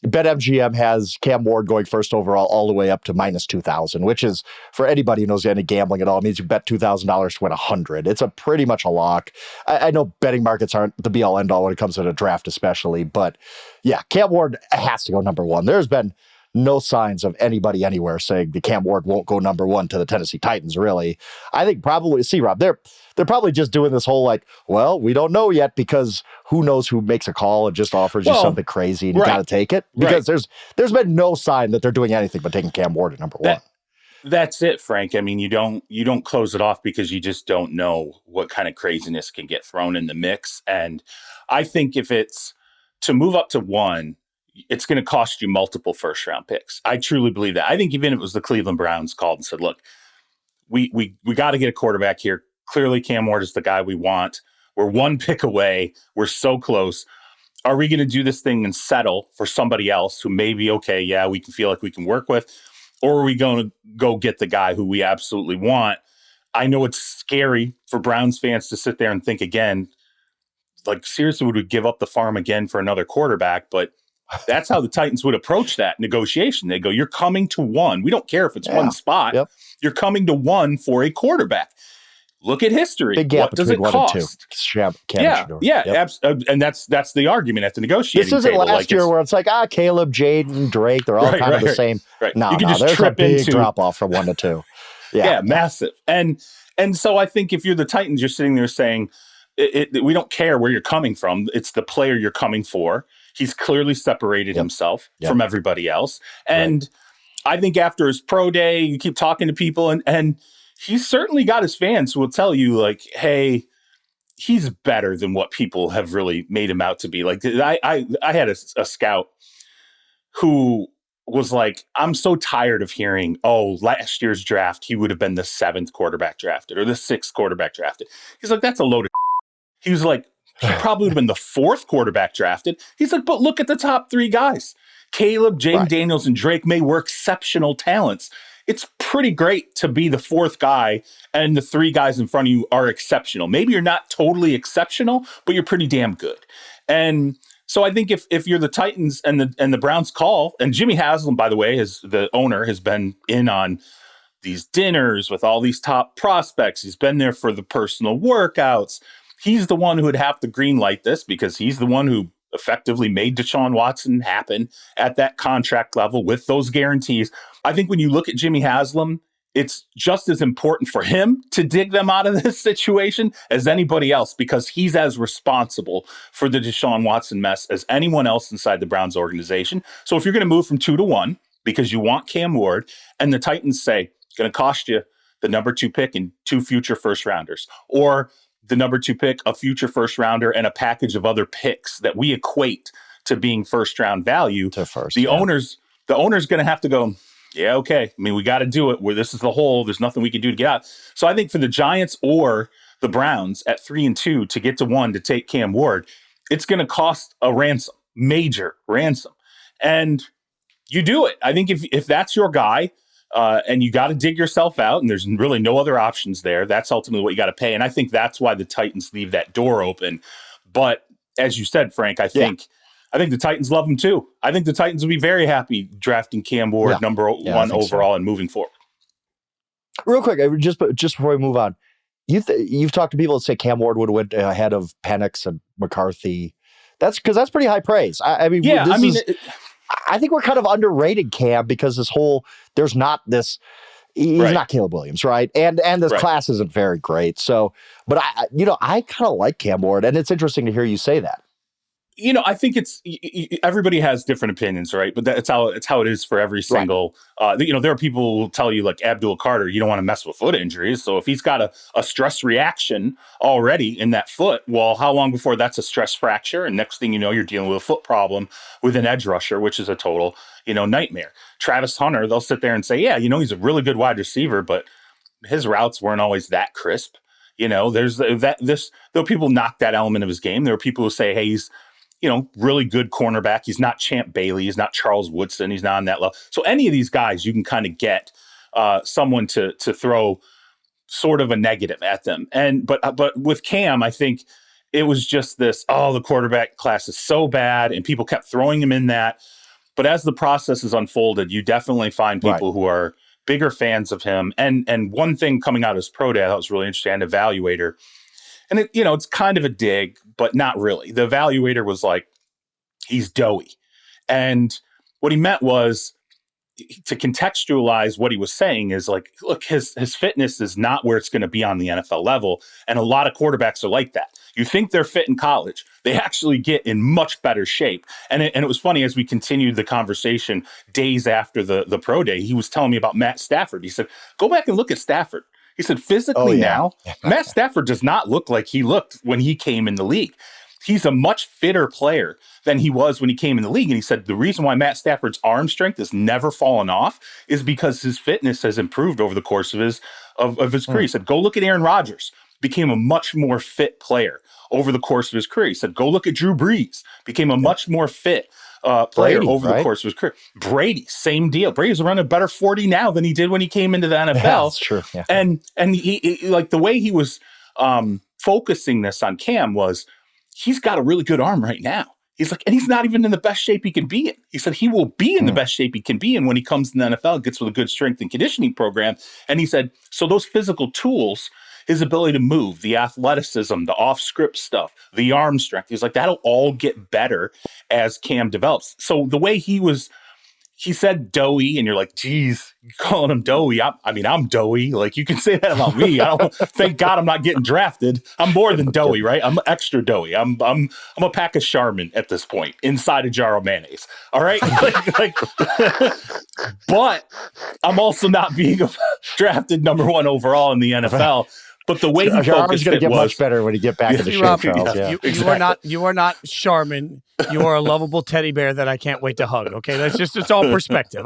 BetMGM has Cam Ward going first overall all the way up to minus 2,000, which is, for anybody who knows any gambling at all, it means you bet $2,000 to win 100. It's a pretty much a lock. I know betting markets aren't the be-all, end-all when it comes to the draft especially, but yeah, Cam Ward has to go number one. There's been no signs of anybody anywhere saying the Cam Ward won't go number one to the Tennessee Titans, really. I think probably, see, Rob, they're probably just doing this whole like, well, we don't know yet because who knows who makes a call and just offers you something crazy and you got to take it. Because there's been no sign that they're doing anything but taking Cam Ward at number one. That's it, Frank. I mean, you don't close it off because you just don't know what kind of craziness can get thrown in the mix. And I think if it's to move up to one, it's going to cost you multiple first round picks. I truly believe that. I think even if it was the Cleveland Browns called and said, look, we got to get a quarterback here. Clearly Cam Ward is the guy we want. We're one pick away. We're so close. Are we going to do this thing and settle for somebody else who may be okay? Yeah, we can feel like we can work with. Or are we going to go get the guy who we absolutely want? I know it's scary for Browns fans to sit there and think again, like seriously, would we give up the farm again for another quarterback? But that's how the Titans would approach that negotiation. They go, you're coming to one. We don't care if it's one spot. Yep. You're coming to one for a quarterback. Look at history. Big gap what does it cost? And that's the argument at the negotiating table. This isn't last year where it's like, Caleb, Jaden, Drake, they're all kind of the same. Right. No, you can just there's trip a big into drop off from 1 to 2. Yeah, massive. And so I think if you're the Titans, you're sitting there saying, we don't care where you're coming from. It's the player you're coming for. He's clearly separated himself from everybody else. And I think after his pro day, you keep talking to people and he's certainly got his fans who will tell you like, hey, he's better than what people have really made him out to be. Like I had a scout who was like, I'm so tired of hearing, last year's draft, he would have been the 7th quarterback drafted or the 6th quarterback drafted. He's like, that's a load of He was like, he probably would have been the 4th quarterback drafted. He's like, but look at the top 3 guys. Caleb, Jaden Daniels, and Drake May were exceptional talents. It's pretty great to be the 4th guy and the 3 guys in front of you are exceptional. Maybe you're not totally exceptional, but you're pretty damn good. And so I think if you're the Titans and the Browns call, and Jimmy Haslam, by the way, the owner, has been in on these dinners with all these top prospects. He's been there for the personal workouts. He's the one who would have to green light this because he's the one who effectively made Deshaun Watson happen at that contract level with those guarantees. I think when you look at Jimmy Haslam, it's just as important for him to dig them out of this situation as anybody else because he's as responsible for the Deshaun Watson mess as anyone else inside the Browns organization. So if you're going to move from 2 to 1 because you want Cam Ward and the Titans say it's going to cost you the number 2 pick and 2 future first rounders, or the number 2 pick, a future first rounder, and a package of other picks that we equate to being first round value. The owner's going to have to go, yeah, okay. I mean, we got to do it where this is the hole. There's nothing we can do to get out. So I think for the Giants or the Browns at 3 and 2 to get to 1 to take Cam Ward, it's going to cost a ransom, major ransom. And you do it. I think if that's your guy, and you got to dig yourself out, and there's really no other options there. That's ultimately what you got to pay. And I think that's why the Titans leave that door open. But as you said, Frank, I think the Titans love him too. I think the Titans will be very happy drafting Cam Ward number 1 overall and moving forward. Real quick, just before we move on, you've talked to people that say Cam Ward would have went ahead of Penix and McCarthy. That's because that's pretty high praise. I think we're kind of underrated Cam because there's not this, he's not Caleb Williams, right? And this class isn't very great. So, but I kind of like Cam Ward, and it's interesting to hear you say that. I think everybody has different opinions, right? But it's how it is for every single, there are people who will tell you like Abdul Carter, you don't want to mess with foot injuries. So if he's got a stress reaction already in that foot, well, how long before that's a stress fracture? And next thing you know, you're dealing with a foot problem with an edge rusher, which is a total, nightmare. Travis Hunter, they'll sit there and say, yeah, he's a really good wide receiver, but his routes weren't always that crisp. Though people knock that element of his game. There are people who say, hey, he's, really good cornerback. He's not Champ Bailey. He's not Charles Woodson. He's not on that level. So any of these guys, you can kind of get someone to throw sort of a negative at them. But with Cam, I think it was just this, the quarterback class is so bad, and people kept throwing him in that. But as the process is unfolded, you definitely find people who are bigger fans of him. And one thing coming out of his pro day that was really interesting, an evaluator, and it's kind of a dig, but not really. The evaluator was like, he's doughy. And what he meant was, to contextualize what he was saying is like, look, his fitness is not where it's going to be on the NFL level. And a lot of quarterbacks are like that. You think they're fit in college. They actually get in much better shape. And it was funny, as we continued the conversation days after the pro day, he was telling me about Matt Stafford. He said, go back and look at Stafford. He said, physically now, Matt Stafford does not look like he looked when he came in the league. He's a much fitter player than he was when he came in the league. And he said the reason why Matt Stafford's arm strength has never fallen off is because his fitness has improved over the course of his career. He said, go look at Aaron Rodgers, became a much more fit player over the course of his career. He said, go look at Drew Brees, became a much more fit player over the course of his career. Brady, same deal. Brady's running a better 40 now than he did when he came into the NFL. Yeah, that's true. Yeah. And he like the way he was focusing this on Cam was, he's got a really good arm right now. He's like, and he's not even in the best shape he can be in. He said he will be in the best shape he can be in when he comes in the NFL, gets with a good strength and conditioning program. And he said, so those physical tools, his ability to move, the athleticism, the off-script stuff, the arm strength, he's like, that'll all get better as Cam develops. So the way he said doughy, and you're like, geez, you're calling him doughy. I'm doughy. Like, you can say that about me. Thank God I'm not getting drafted. I'm more than doughy, right? I'm extra doughy. I'm a pack of Charmin at this point, inside a jar of mayonnaise. All right? But I'm also not being drafted number 1 overall in the NFL. But the way he focused going to get was much better when you get back into shape, Charles. Yeah. You are not Charmin. You are a lovable teddy bear that I can't wait to hug. Okay, it's all perspective.